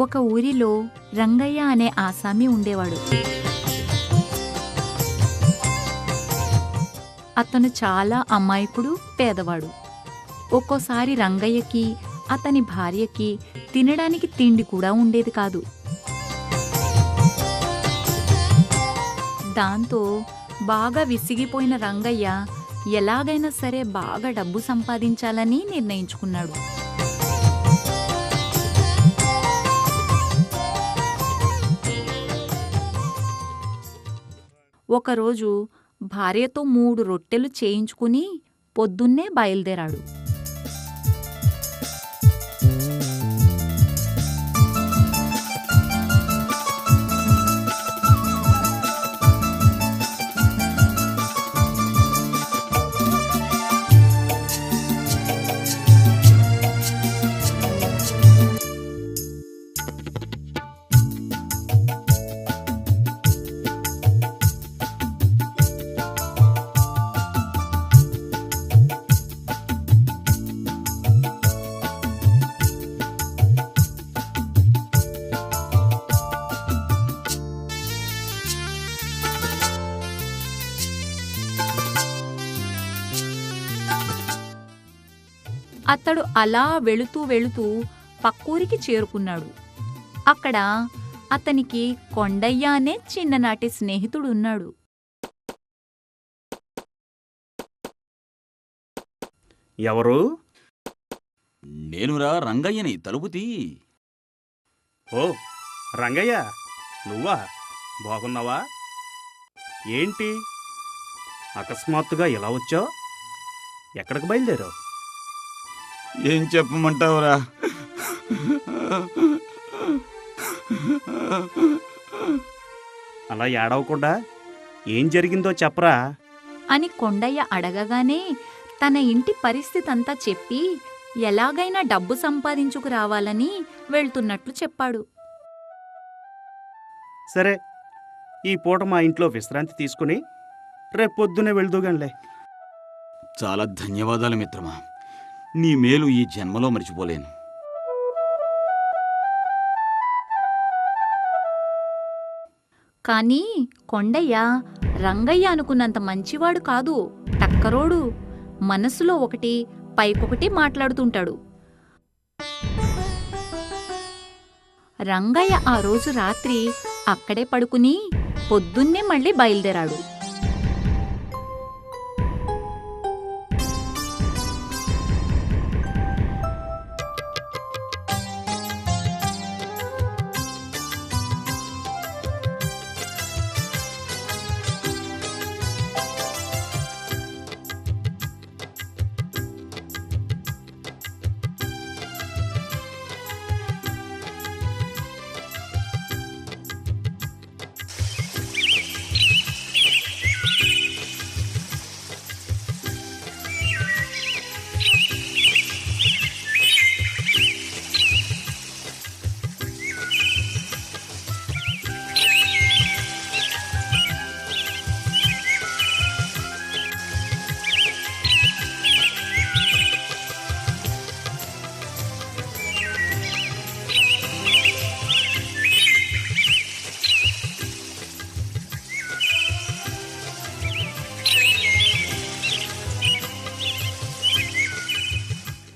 ఒక ఊరిలో రంగయ్య అనే ఆసామి ఉండేవాడు. అతను చాలా అమాయకుడు, పేదవాడు. ఒక్కోసారి రంగయ్యకి, అతని భార్యకి తినడానికి తిండి కూడా ఉండేది కాదు. దాంతో బాగా విసిగిపోయిన రంగయ్య ఎలాగైనా సరే బాగా డబ్బు సంపాదించాలని నిర్ణయించుకున్నాడు. ఒకరోజు భార్యతో 3 రొట్టెలు చేయించుకుని పొద్దున్నే బయలుదేరాడు. అతడు అలా వెళుతూ వెళుతూ పక్కూరికి చేరుకున్నాడు. అక్కడ అతనికి కొండయ్య అనే చిన్ననాటి స్నేహితుడున్నాడు. ఎవరు? నేనురా రంగయ్యని, తలుపు తీ. ఓ రంగయ్య, నువ్వా? బాగున్నావా? ఏంటి అకస్మాత్తుగా ఎలా వచ్చావు? ఎక్కడికి బయలుదేరావు? ఏం చెప్పమంటావురా? అలా ఏడవకుండా ఏం జరిగిందో చెప్పరా అని కొండయ్య అడగగానే తన ఇంటి పరిస్థితంతా చెప్పి ఎలాగైనా డబ్బు సంపాదించుకురావాలని వెళ్తున్నట్లు చెప్పాడు. సరే, ఈ పూట మా ఇంట్లో విశ్రాంతి తీసుకుని రేపొద్దునే వెళ్దూగానిలే. చాలా ధన్యవాదాలు మిత్రమా. నీ మేలు ఈ జన్మలో మర్చిపోలేను. కానీ కొండయ్య రంగయ్య అనుకున్నంత మంచివాడు కాదు, టక్కరోడు. మనసులో ఒకటి పైకొకటి మాట్లాడుతుంటాడు. రంగయ్య ఆ రోజు రాత్రి అక్కడే పడుకుని పొద్దున్నే మళ్ళీ బయలుదేరాడు.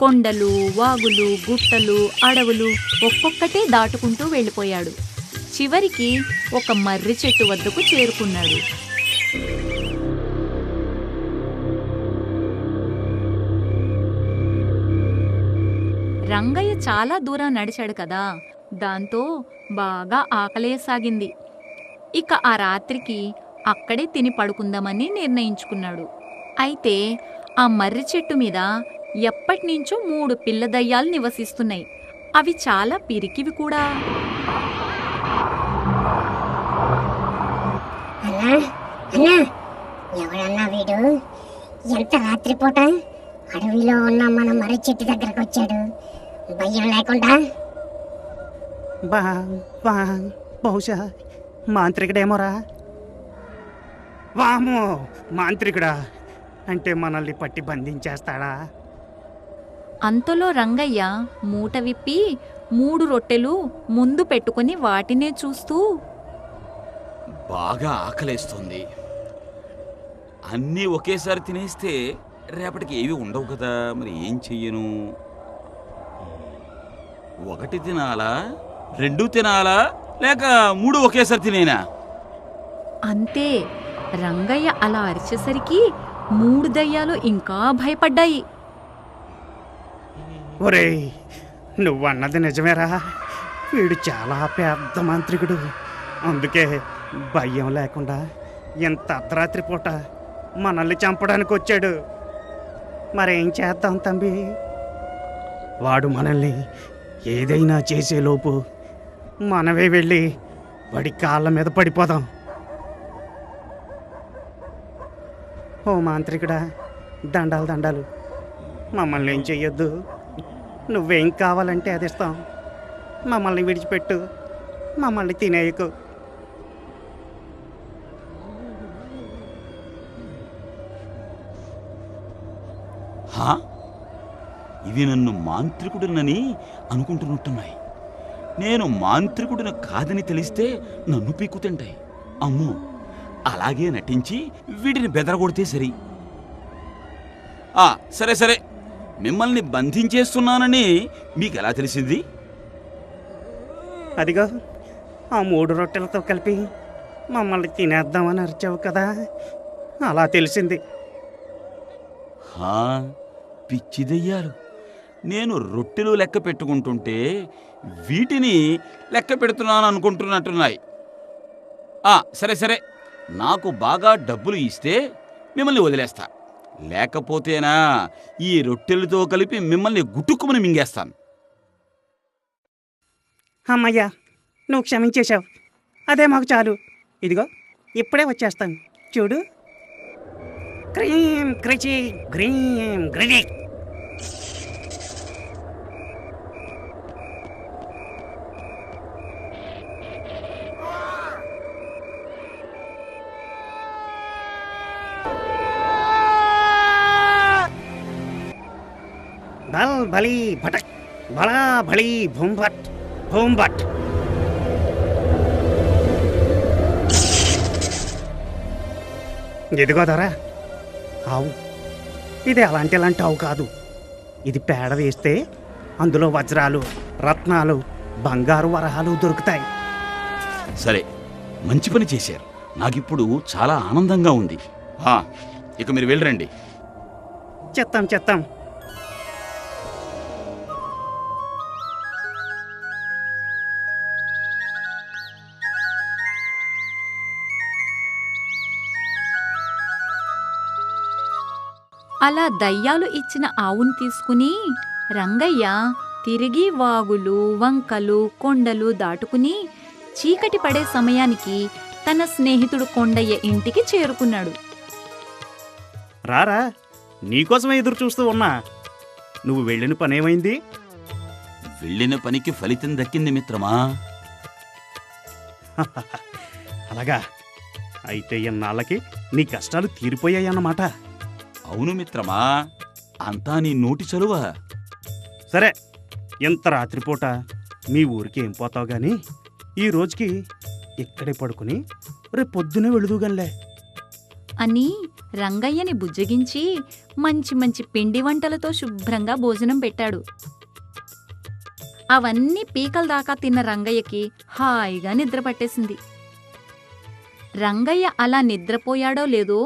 కొండలు, వాగులు, గుట్టలు, అడవులు ఒక్కొక్కటే దాటుకుంటూ వెళ్ళిపోయాడు. చివరికి ఒక మర్రి చెట్టు వద్దకు చేరుకున్నాడు. రంగయ్య చాలా దూరం నడిచాడు కదా, దాంతో బాగా ఆకలేసాగింది. ఇక ఆ రాత్రికి అక్కడే తిని పడుకుందామని నిర్ణయించుకున్నాడు. అయితే ఆ మర్రి చెట్టు మీద ఎప్పటినుంచో 3 పిల్ల దయ్యాలు నివసిస్తున్నాయి. అవి చాలా పిరికివి కూడా. ఎవడన్నా వీడు? ఎంత రాత్రిపూట అడవిలో ఉన్న మన మర్రి చెట్టు దగ్గరకు వచ్చాడు, భయం లేకుండా? బహుశా మాంత్రికుడేమోరా. వామో, మాంత్రికుడా? అంటే మనల్ని పట్టి బంధించేస్తాడా? అంతలో రంగయ్య మూట విప్పి 3 రొట్టెలు ముందు పెట్టుకుని వాటినే చూస్తూ బాగా ఆకలేస్తుంది. అన్నీ ఒకేసారి తినేస్తే రేపటికి ఏవి ఉండవు కదా, మరి ఏం చెయ్యను? 1 తినాలా, 2 తినాలా, లేక 3 ఒకేసారి తినేనా? అంతే. రంగయ్య అలా అరిచేసరికి 3 దయ్యాలు ఇంకా భయపడ్డాయి. ఒరేయ్, నువ్వన్నది నిజమేరా. వీడు చాలా పెద్ద మాంత్రికుడు. అందుకే భయం లేకుండా ఇంత అర్ధరాత్రి పూట మనల్ని చంపడానికి వచ్చాడు. మరేం చేద్దాం తంబి? వాడు మనల్ని ఏదైనా చేసేలోపు మనమే వెళ్ళి వాడి కాళ్ళ మీద పడిపోదాం. ఓ మాంత్రికుడా, దండాలు దండాలు. మమ్మల్ని ఏం చెయ్యొద్దు. నువ్వేం కావాలంటే అది ఇస్తాం. మమ్మల్ని విడిచిపెట్టు. మమ్మల్ని తినేయకు. హా? ఇవి నన్ను మాంత్రికుడినని అనుకుంటున్నట్టున్నాయి. నేను మాంత్రికుడిని కాదని తెలిస్తే నన్ను పీక్కు తింటాయి. అమ్మో, అలాగే నటించి వీటిని బెదరగొడితే సరి. సరే సరే, మిమ్మల్ని బంధించేస్తున్నానని మీకెలా తెలిసింది? అదిగో ఆ 3 రొట్టెలతో కలిపి మమ్మల్ని తినేద్దామని అరిచావు కదా, అలా తెలిసింది. హా, పిచ్చిదయ్యారు. నేను రొట్టెలు లెక్క పెట్టుకుంటుంటే వీటిని లెక్క పెడుతున్నాను అనుకుంటున్నట్టున్నాయి. సరే సరే, నాకు బాగా డబ్బులు ఇస్తే మిమ్మల్ని వదిలేస్తా. లేకపోతేనా ఈ రొట్టెలతో కలిపి మిమ్మల్ని గుట్టుక్కుమని మింగేస్తాను. అమ్మయ్యా, నువ్వు క్షమించేశావు. అదే మాకు చాలు. ఇదిగో ఇప్పుడే వచ్చేస్తాను, చూడు. క్రీం క్రిచి గ్రీం గ్రిజి. బల్ బలి భటక్ బలా బలి భూంభట్ భూంభట్. ఇదిగో ధరా ఆవు. ఇది అలాంటి ఆవు కాదు. ఇది పేడ వేస్తే అందులో వజ్రాలు, రత్నాలు, బంగారు వరహాలు దొరుకుతాయి. సరే, మంచి పని చేశారు. నాకిప్పుడు చాలా ఆనందంగా ఉంది. ఇక మీరు వెళ్ళరండి. చెత్తాం చెత్తాం. అలా దయ్యాలు ఇచ్చిన ఆవును తీసుకుని రంగయ్య తిరిగి వాగులు, వంకలు, కొండలు దాటుకుని చీకటి పడే సమయానికి తన స్నేహితుడు కొండయ్య ఇంటికి చేరుకున్నాడు. రారా, నీకోసమే ఎదురు చూస్తూ ఉన్నా. నువ్వు వెళ్ళిన పనేమైంది? వెళ్ళిన పనికి ఫలితం దక్కింది మిత్రమా. అలాగా? అయితే ఇన్నాళ్ళకి నీ కష్టాలు తీరిపోయాయన్నమాట. అవును మిత్రమా, అంతా నీ నోటి చలువ. సరే, ఇంత రాత్రిపూట మీ ఊరికి ఏం పోతావు గాని ఈ రోజుకి ఇక్కడే పడుకుని రేపు పొద్దునే వెళుదుగానిలే అని రంగయ్యని బుజ్జగించి మంచి మంచి పిండి వంటలతో శుభ్రంగా భోజనం పెట్టాడు. అవన్నీ పీకల దాకా తిన్న రంగయ్యకి హాయిగా నిద్ర పట్టేసింది. రంగయ్య అలా నిద్రపోయాడో లేదో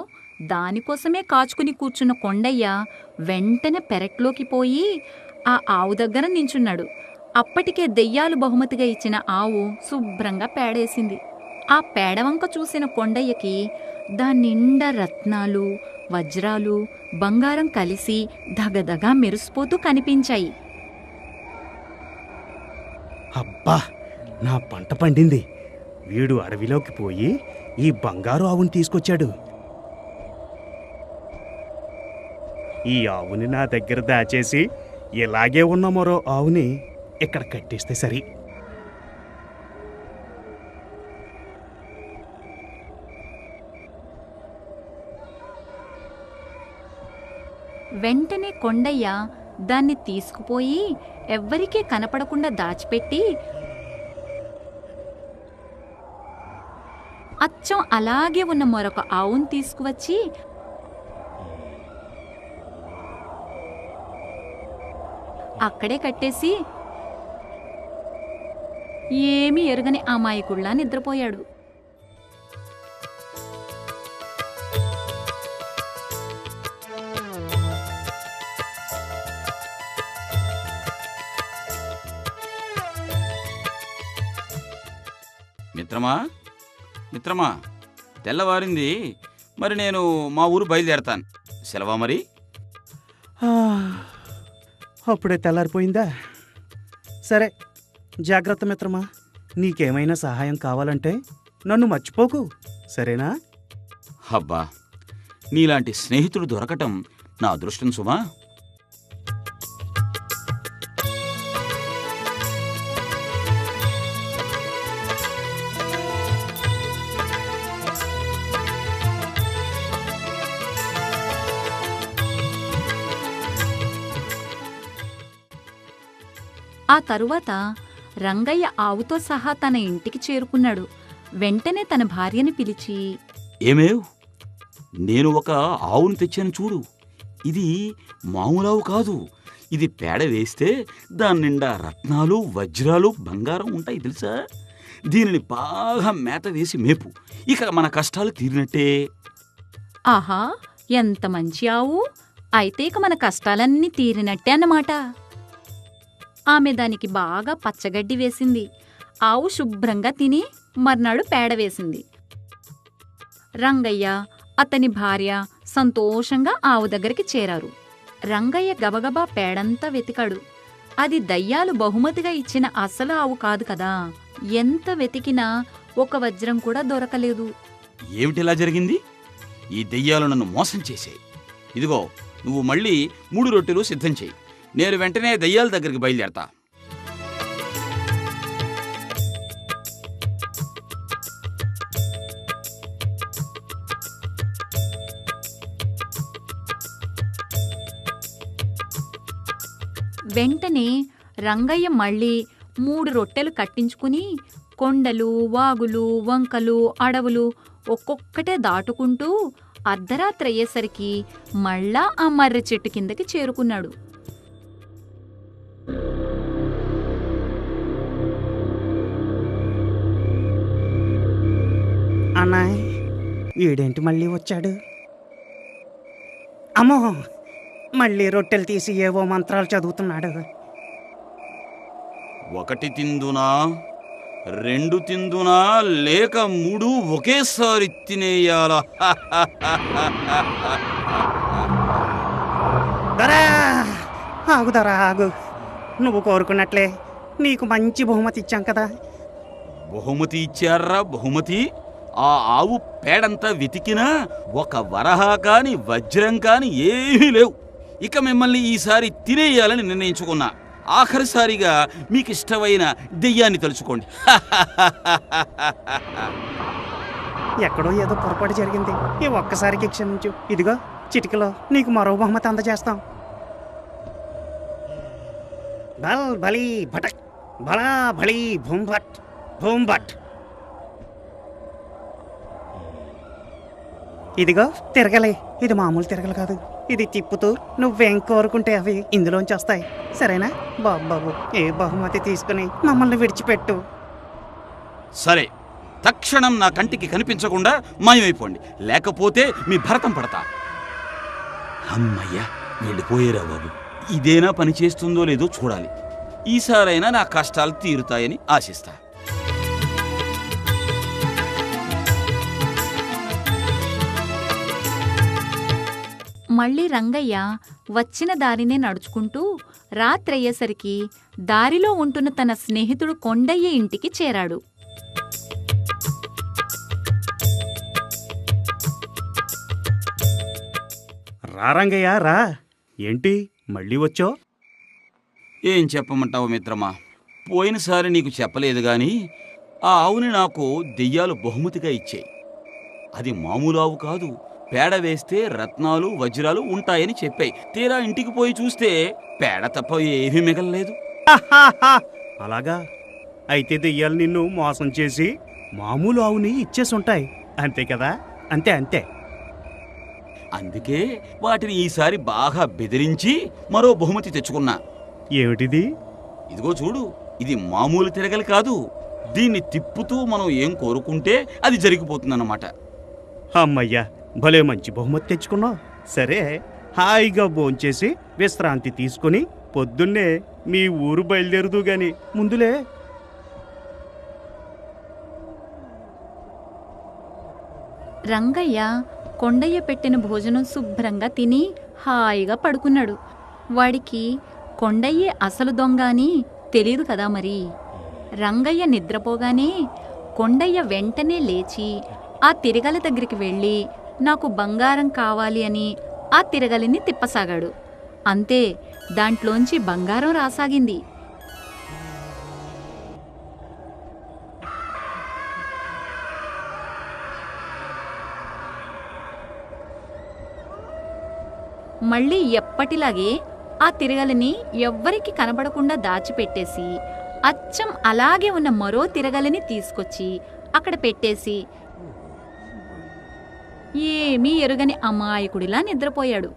దానికోసమే కాచుకుని కూర్చున్న కొండయ్య వెంటనే పెరట్లోకి పోయి ఆ ఆవు దగ్గర నించున్నాడు. అప్పటికే దెయ్యాలు బహుమతిగా ఇచ్చిన ఆవు శుభ్రంగా పేడేసింది. ఆ పేడవంక చూసిన కొండయ్యకి దానిండా రత్నాలు, వజ్రాలు, బంగారం కలిసి దగదగా మెరిసిపోతూ కనిపించాయి. అబ్బా, నా పంట పండింది. వీడు అడవిలోకి పోయి ఈ బంగారు ఆవుని తీసుకొచ్చాడు. ఈ ఆవుని నా దగ్గర దాచేసి ఇలాగే ఉన్న మరో ఆవుని ఇక్కడ కట్టేస్తే సరి. వెంటనే కొండయ్య దాన్ని తీసుకుపోయి ఎవ్వరికీ కనపడకుండా దాచిపెట్టి అచ్చం అలాగే ఉన్న మరొక ఆవును తీసుకువచ్చి అక్కడే కట్టేసి ఏమీ ఎరుగని అమాయకుళ్ళా నిద్రపోయాడు. మిత్రమా మిత్రమా, తెల్లవారింది. మరి నేను మా ఊరు బయలుదేరతాను. సెలవా మరి? అప్పుడే తెల్లారిపోయిందా? సరే, జాగ్రత్త మిత్రమా. నీకేమైనా సహాయం కావాలంటే నన్ను మర్చిపోకు, సరేనా? అబ్బా, నీలాంటి స్నేహితుడు దొరకటం నా అదృష్టం సుమా. ఆ తరువాత రంగయ్య ఆవుతో సహా తన ఇంటికి చేరుకున్నాడు. వెంటనే తన భార్యని పిలిచి, ఏమేవ్, నేను ఒక ఆవును తెచ్చాను చూడు. ఇది మామూలావు కాదు. ఇది పేడ వేస్తే దాని నిండా రత్నాలు, వజ్రాలు, బంగారం ఉంటాయి తెలుసా. దీనిని బాగా మేత వేసి మేపు, ఇక మన కష్టాలు తీరినట్టే. ఆహా, ఎంత మంచి ఆవు! అయితే ఇక మన కష్టాలన్నీ తీరినట్టే అన్నమాట. ఆమె దానికి బాగా పచ్చగడ్డి వేసింది. ఆవు శుభ్రంగా తిని మర్నాడు పేడ వేసింది. రంగయ్య, అతని భార్య సంతోషంగా ఆవు దగ్గరికి చేరారు. రంగయ్య గబగబా పేడంతా వెతికాడు. అది దయ్యాలు బహుమతిగా ఇచ్చిన అసలు ఆవు కాదు కదా. ఎంత వెతికినా ఒక వజ్రం కూడా దొరకలేదు. ఏమిటిలా జరిగింది? ఈ దెయ్యాలు నన్ను మోసం చేశాయి. ఇదిగో, నువ్వు మళ్ళీ 3 రొట్టెలు సిద్ధం చేయి. నేను వెంటనే దయ్యాల దగ్గరికి బయలుదేరతా. వెంటనే రంగయ్య మళ్ళీ 3 రొట్టెలు కట్టించుకుని కొండలు, వాగులు, వంకలు, అడవులు ఒక్కొక్కటే దాటుకుంటూ అర్ధరాత్రి అయ్యేసరికి మళ్ళా ఆ మర్రి చెట్టు కిందకి చేరుకున్నాడు. అన్నాయ్, ఈడేంటి మళ్ళీ వచ్చాడు? అమ్మో, మళ్ళీ రొట్టెలు తీసి ఏవో మంత్రాలు చదువుతున్నాడు. 1 తిందునా, 2 తిందునా, లేక 3 ఒకేసారి తినేయాలా? దొరా, ఆగు దొరా, ఆగు. నువ్వు కోరుకున్నట్లే నీకు మంచి బహుమతి ఇచ్చాం కదా. బహుమతి ఇచ్చారా? బహుమతి? ఆ ఆవు పేడంతా వెతికినా ఒక వరహ కాని, వజ్రం కాని ఏమీ లేవు. ఇక మిమ్మల్ని ఈసారి తినేయాలని నిర్ణయించుకున్నా. ఆఖరిసారిగా మీకు ఇష్టమైన దెయ్యాన్ని తలుచుకోండి. ఎక్కడో ఏదో పొరపాటు జరిగింది. ఈ ఒక్కసారికి క్షమించు. ఇదిగో చిటికలో నీకు మరో బహుమతి అందజేస్తాం. బల్ బలి భటక్, బలా బలి భూంభట్, భూంభట్. ఇదిగో తిరగలే. ఇది మామూలు తిరగలు కాదు. ఇది తిప్పుతూ నువ్వేం కోరుకుంటే అవి ఇందులోంచి వస్తాయి. సరేనా బాబు? ఏ బహుమతి తీసుకుని మమ్మల్ని విడిచిపెట్టు. సరే, తక్షణం నా కంటికి కనిపించకుండా మాయమైపోండి, లేకపోతే మీ భరతం పడతా. అమ్మయ్యా, వెళ్ళిపోయేరా బాబు. ఇదేనా పని చేస్తుందో లేదో చూడాలి. ఈసారైనా నా కష్టాలు తీరుతాయని ఆశిస్తా. మళ్ళీ రంగయ్య వచ్చిన దారినే నడుచుకుంటూ రాత్రయ్యేసరికి దారిలో ఉంటున్న తన స్నేహితుడు కొండయ్య ఇంటికి చేరాడు. రంగయ్య రా. ఏంటి మళ్ళీ వచ్చో? ఏం చెప్పమంటావు మిత్రమా? పోయినసారి నీకు చెప్పలేదు గాని ఆ ఆవుని నాకు దెయ్యాలు బహుమతిగా ఇచ్చాయి. అది మామూలు ఆవు కాదు. పేడ వేస్తే రత్నాలు, వజ్రాలు ఉంటాయని చెప్పాయి. తీరా ఇంటికి పోయి చూస్తే పేడ తప్ప ఏమీ మిగలలేదు. అలాగా అయితే దెయ్యాలు నిన్ను మోసం చేసి మామూలు ఆవుని ఇచ్చేసుంటాయి అంతే కదా? అంతే అంతే. అందుకే వాటిని ఈసారి బాగా బెదిరించి మరో బహుమతి తెచ్చుకున్నా. ఏమిటిది? ఇదిగో చూడు, ఇది మామూలు తిరగలి కాదు. దీన్ని తిప్పుతూ మనం ఏం కోరుకుంటే అది జరిగిపోతుందన్నమాట. అమ్మయ్యా, భలే మంచి బహుమతి తెచ్చుకున్నావు. సరే, హాయిగా భోంచేసి విశ్రాంతి తీసుకుని పొద్దున్నే మీ ఊరు బయలుదేరుదు గాని ముందులే. రంగయ్య కొండయ్య పెట్టిన భోజనం శుభ్రంగా తిని హాయిగా పడుకున్నాడు. వాడికి కొండయ్యే అసలు దొంగ అని తెలీదు కదా మరి. రంగయ్య నిద్రపోగానే కొండయ్య వెంటనే లేచి ఆ తిరగల దగ్గరికి వెళ్ళి నాకు బంగారం కావాలి అని ఆ తిరగలిని తిప్పసాగాడు. అంతే, దాంట్లోంచి బంగారం రాసాగింది. మళ్ళీ ఎప్పటిలాగే ఆ తిరగలిని ఎవ్వరికి కనబడకుండా దాచిపెట్టేసి అచ్చం అలాగే ఉన్న మరో తిరగలిని తీసుకొచ్చి అక్కడ పెట్టేసి ఏమీ ఎరుగని అమాయకుడిలా నిద్రపోయాడు.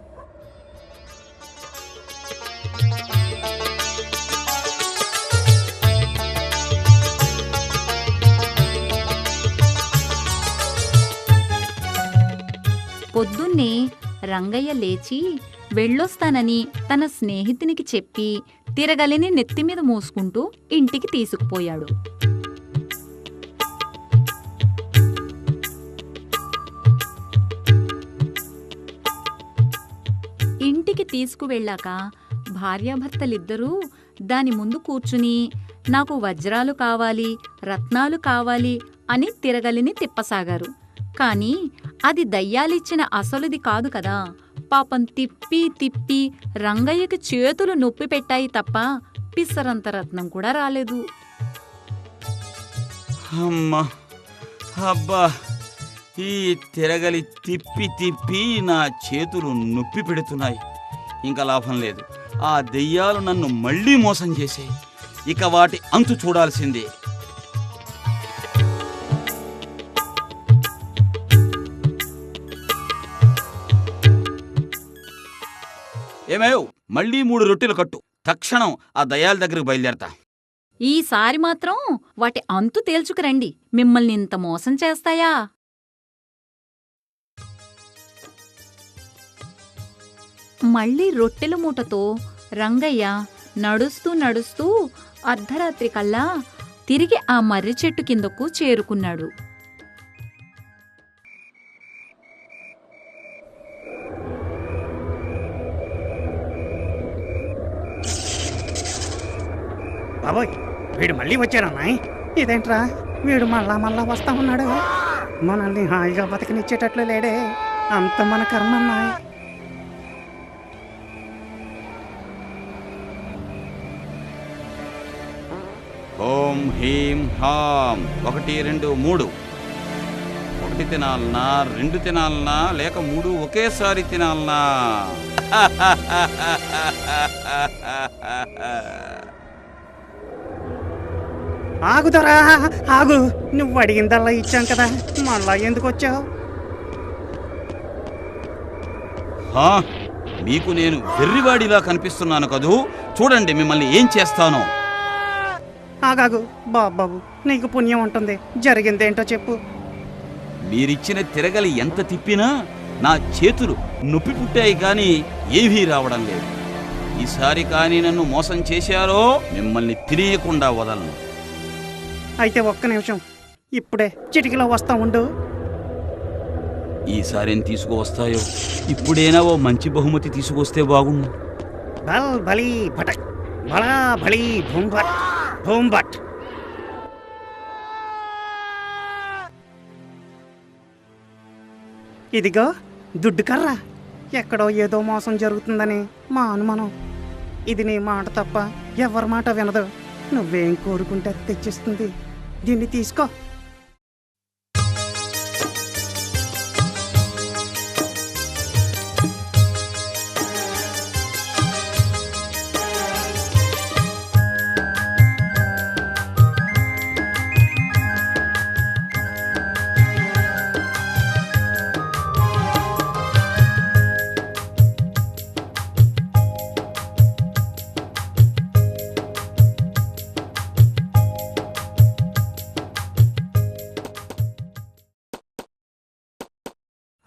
పొద్దున్నే రంగయ్య లేచి వెళ్ళొస్తానని తన స్నేహితునికి చెప్పి తిరగలిని నెత్తిమీద మోసుకుంటూ ఇంటికి తీసుకుపోయాడు. ఇంటికి తీసుకువెళ్ళాక భార్యాభర్తలిద్దరూ దాని ముందు కూర్చుని నాకు వజ్రాలు కావాలి, రత్నాలు కావాలి అని తిరగలిని తిప్పసాగారు. కాని అది దయ్యాలిచ్చిన అసలుది కాదు కదా. పాపం తిప్పి తిప్పి రంగయ్యకి చేతులు నొప్పి పెట్టాయి తప్ప పిసరంత రత్నం కూడా రాలేదు. అమ్మా, అబ్బా, ఈ తిరగలి తిప్పి తిప్పి నా చేతులు నొప్పి పెడుతున్నాయి. ఇంకా లాభం లేదు. ఆ దెయ్యాలు నన్ను మళ్ళీ మోసం చేసాయి. ఇక వాటి అంతు చూడాల్సిందే. ఏమేవ్, మళ్ళీ 3 రొట్టెలు కట్టు. తక్షణం ఆ దయ్యాల దగ్గరికి బయలుదేరతా. ఈసారి మాత్రం వాటి అంతు తేల్చుకురండి. మిమ్మల్ని ఇంత మోసం చేస్తాయా? మళ్ళీ రొట్టెల మూటతో రంగయ్య నడుస్తూ నడుస్తూ అర్ధరాత్రి కల్లా తిరిగి ఆ మర్రి చెట్టు కిందకు చేరుకున్నాడు. బాబోయ్, వీడు మళ్ళీ వచ్చాడన్నాయ్. ఇదేంట్రా, వీడు మళ్ళా వస్తా ఉన్నాడు. మనల్ని హాయిగా బతికినిచ్చేటట్లు లేడే. అంత మన కర్మ అన్నాయ్. ఓం హీం హాం 1 2 3. 1 తినాలనా, 2 తినాలనా, లేక 3 ఒకేసారి తినాలనా? ఆగుదరా, ఆగు. నువ్వు అడిగిందల్లా ఇచ్చాం కదా, మళ్ళా ఎందుకు వచ్చావు? మీకు నేను వెర్రివాడిలా కనిపిస్తున్నాను కదూ. చూడండి మిమ్మల్ని ఏం చేస్తానో. ఆగాగు బాబు, నీకు పుణ్యం ఉంటుంది. జరిగిందేంటో చెప్పు. మీరిచ్చిన తిరగలి ఎంత తిప్పినా నా చేతులు నొప్పి పుట్టాయి కానీ ఏవీ రావడం లేదు. ఈసారి కానీ నన్ను మోసం చేశారో మిమ్మల్ని తినేయకుండా వదలను. అయితే ఒక్క నిమిషం, ఇప్పుడే చిటికలో వస్తా ఉండు. ఈసారి ఏం తీసుకువస్తాయో. ఇప్పుడైనా ఓ మంచి బహుమతి తీసుకొస్తే బాగుండు. బల్ బలి భటక్, బలా బలి భూంభట్ భూంభట్. ఇదిగో దుడ్డు కర్ర. ఎక్కడో ఏదో మోసం జరుగుతుందని మా అనుమానం. ఇది నీ మాట తప్ప ఎవరి మాట వినదు. నువ్వేం కోరుకుంటే తెచ్చిస్తుంది. దీన్ని తీసుకో.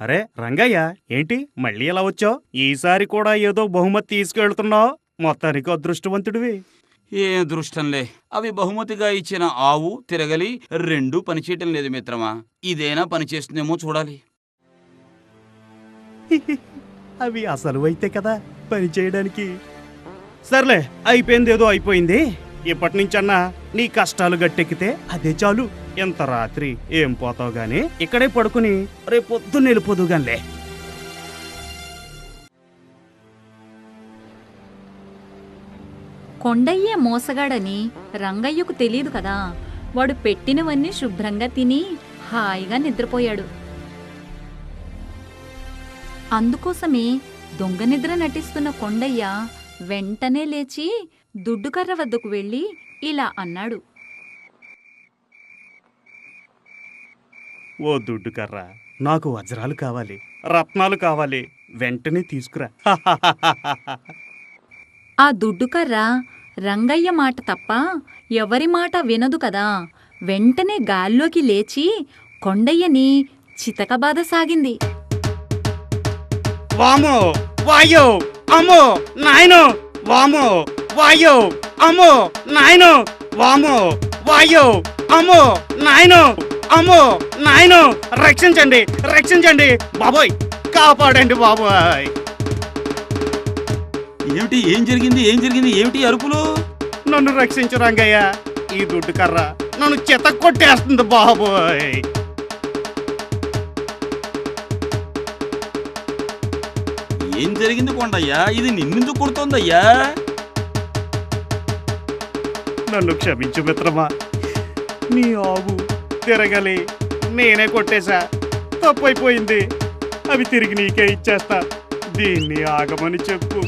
అరే రంగయ్య, ఏంటి మళ్ళీ ఎలా వచ్చావు? ఈసారి కూడా ఏదో బహుమతి తీసుకెళ్తున్నావు. మొత్తానికి అదృష్టవంతుడివి. ఏ దృష్టంలే, అవి బహుమతిగా ఇచ్చిన ఆవు తిరగలి రెండూ పనిచేయటం లేదు మిత్రమా. ఇదేనా పనిచేస్తుందేమో చూడాలి. అవి అసలు అయితే కదా పని చేయడానికి. సర్లే, అయిపోయిందేదో అయిపోయింది. ఇప్పటి నుంచన్నా నీ కష్టాలు గట్టెక్కితే అదే చాలు. ఎంత రాత్రి ఏం పోతావు గాని ఇక్కడే పడుకుని రేపొద్దున్న వెళ్ళిపోదుగానిలే. కొండయ్య మోసగాడని రంగయ్యకు తెలియదు కదా. వాడు పెట్టినవన్నీ శుభ్రంగా తిని హాయిగా నిద్రపోయాడు. అందుకోసమే దొంగ నిద్ర నటిస్తున్న కొండయ్య వెంటనే లేచి దుడ్డుకర్ర వద్దకు వెళ్ళి ఇలా అన్నాడు. ఓ దుడ్డు కర్ర, నాకు వజ్రాలు కావాలి, రత్నాలు కావాలి, వెంటనే తీసుకురా. ఆ దుడ్డుకర్ర రంగయ్య మాట తప్ప ఎవరి మాట వినదు కదా. వెంటనే గాల్లోకి లేచి కొండయ్యని చితకబాదసాగింది. వామో వాయో అమ్మో నాయనో, వామో వాయో అమ్మో నాయనో, వామో వాయో అమ్మో నాయనో, అమ్మో నాయనో, రక్షించండి రక్షించండి బాబోయ్, కాపాడండి బాబోయ్. ఏమిటి? ఏం జరిగింది? ఏమిటి అరుపులు? నన్ను రక్షించు రంగయ్య, ఈ దుడ్డు కర్ర నన్ను చెత్త కొట్టేస్తుంది బాబోయ్. ఏం జరిగింది కొండయ్యా? ఇది నిన్నెందుకు కొడుతోందయ్యా? నన్ను క్షమించు మిత్రమా, నీ ఆవు తిరగలి నేనే కొట్టేశా, తప్పైపోయింది. అవి తిరిగి నీకే ఇచ్చేస్తా. దీన్ని ఆగమని చెప్పు,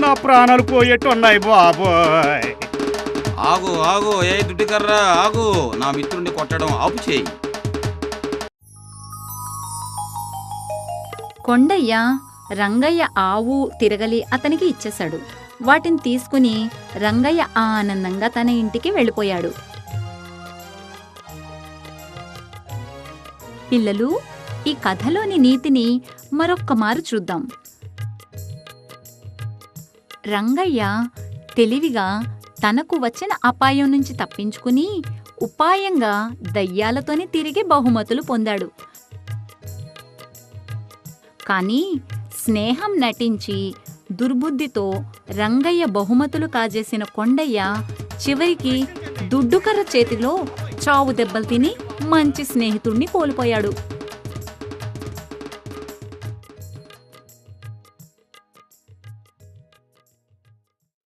నా ప్రాణాలు పోయేట్టున్నాయి బాబోయ్. ఆగు ఆగు, ఏ దుడ్డికర్రా ఆగు. నా మిత్రుడిని కొట్టడం ఆపు చేయి. కొండయ్య రంగయ్య ఆవు తిరగలి అతనికి ఇచ్చేశాడు. వాటిని తీసుకుని రంగయ్య ఆనందంగా తన ఇంటికి వెళ్ళిపోయాడు. పిల్లలు, ఈ కథలోని నీతిని మరొక్కమారు చూద్దాం. రంగయ్య తెలివిగా తనకు వచ్చిన అపాయం నుంచి తప్పించుకుని ఉపాయంగా దయ్యాలతోనే తిరిగి బహుమతులు పొందాడు. కానీ స్నేహం నటించి దుర్బుద్ధితో రంగయ్య బహుమతులు కాజేసిన కొండయ్య చివరికి దుడ్డుకర్ర చేతిలో చావు దెబ్బలు తిని మంచి స్నేహితుణ్ణి కోల్పోయాడు.